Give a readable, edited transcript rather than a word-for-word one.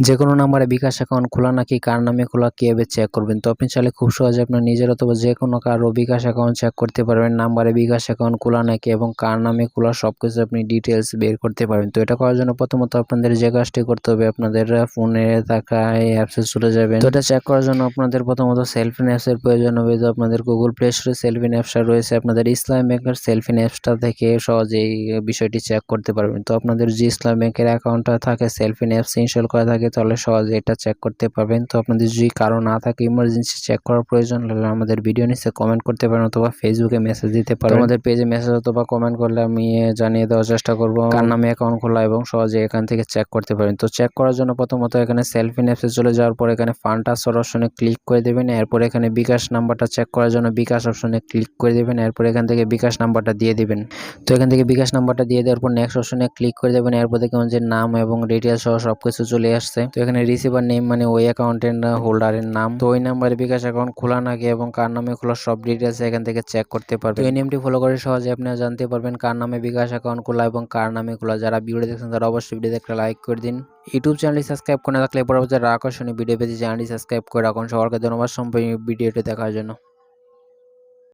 যেকোনো নাম্বারে বিকাশ অ্যাকাউন্ট খোলা নাকি কার নামে খোলা কিভাবে চেক করবেন? তো আপনি চাইলে খুব সহজে আপনার নিজের অথবা যেকোনো কারো বিকাশ অ্যাকাউন্ট চেক করতে পারবেন। নাম্বারে বিকাশ অ্যাকাউন্ট খোলা নাকি এবং কার নামে খোলা সবকিছু আপনি ডিটেইলস বের করতে পারবেন। তো এটা করার জন্য প্রথমত আপনাদের যে কাজটি করতে হবে, আপনাদের ফোনে থাকা এই অ্যাপসে চলে যাবেন। তো এটা চেক করার জন্য আপনাদের প্রথমত সেলফিন অ্যাপসের প্রয়োজন হবে। তো আপনাদের গুগল প্লে স্টোরে সেলফিন অ্যাপসটা রয়েছে, আপনাদের ইসলামী ব্যাংকের সেলফিন অ্যাপসটা থেকে সহজেই বিষয়টি চেক করতে পারবেন। তো আপনাদের যে ইসলামী ব্যাংকের অ্যাকাউন্টটা থাকে সেলফিন অ্যাপস ইনস্টল করা থাকে তাহলে সহজে এটা চেক করতে পারবেন। তো আপনাদের যদি কারো না থাকে, ইমার্জেন্সি চেক করার প্রয়োজন হলে আমাদের ভিডিও নিচে কমেন্ট করতে পারেন অথবা ফেসবুকে মেসেজ দিতে পারেন। আমাদের পেজে মেসেজ অথবা কমেন্ট করলে আমি জানিয়ে দেওয়ার চেষ্টা করব কার নামে অ্যাকাউন্ট খোলা এবং সহজে এখান থেকে চেক করতে পারেন। তো চেক করার জন্য প্রথমত এখানে সেলফিন অ্যাপসে চলে যাওয়ার পর এখানে ফান্ড ট্রান্সফার অপশনে ক্লিক করে দেবেন। এরপর এখানে বিকাশ নাম্বারটা চেক করার জন্য বিকাশ অপশনে ক্লিক করে দেবেন। এরপর এখান থেকে বিকাশ নাম্বারটা দিয়ে দিবেন। তো এখান থেকে বিকাশ নাম্বারটা দিয়ে দেওয়ার পর নেক্সট অপশনে ক্লিক করে দেবেন। এরপর দেখুন যে নাম এবং ডিটেইলস সহ সবকিছু চলে আসছে। তো এখানে রিসিভার নেম মানে ওই অ্যাকাউন্টের হোল্ডারের নাম। তো ওই নাম্বারে বিকাশ অ্যাকাউন্ট খোলা নাকি এবং কার নামে খোলা সব ডিটেইলস এখান থেকে চেক করতে পারবেন। তো এই নিয়মটি ফলো করে সহজে আপনি জানতে পারবেন কার নামে বিকাশ অ্যাকাউন্ট খোলা এবং কার নামে খোলা। যারা ভিডিও দেখছেন তারা অবশ্যই ভিডিওতে একটা লাইক করে দিন। ইউটিউব চ্যানেলটি সাবস্ক্রাইব করে না থাকলে পরবর্তী আকর্ষণীয় ভিডিও পেতে চ্যানেলটি সাবস্ক্রাইব করে রাখুন। সবাইকে ধন্যবাদ সম্পূর্ণ ভিডিওটি দেখার জন্য।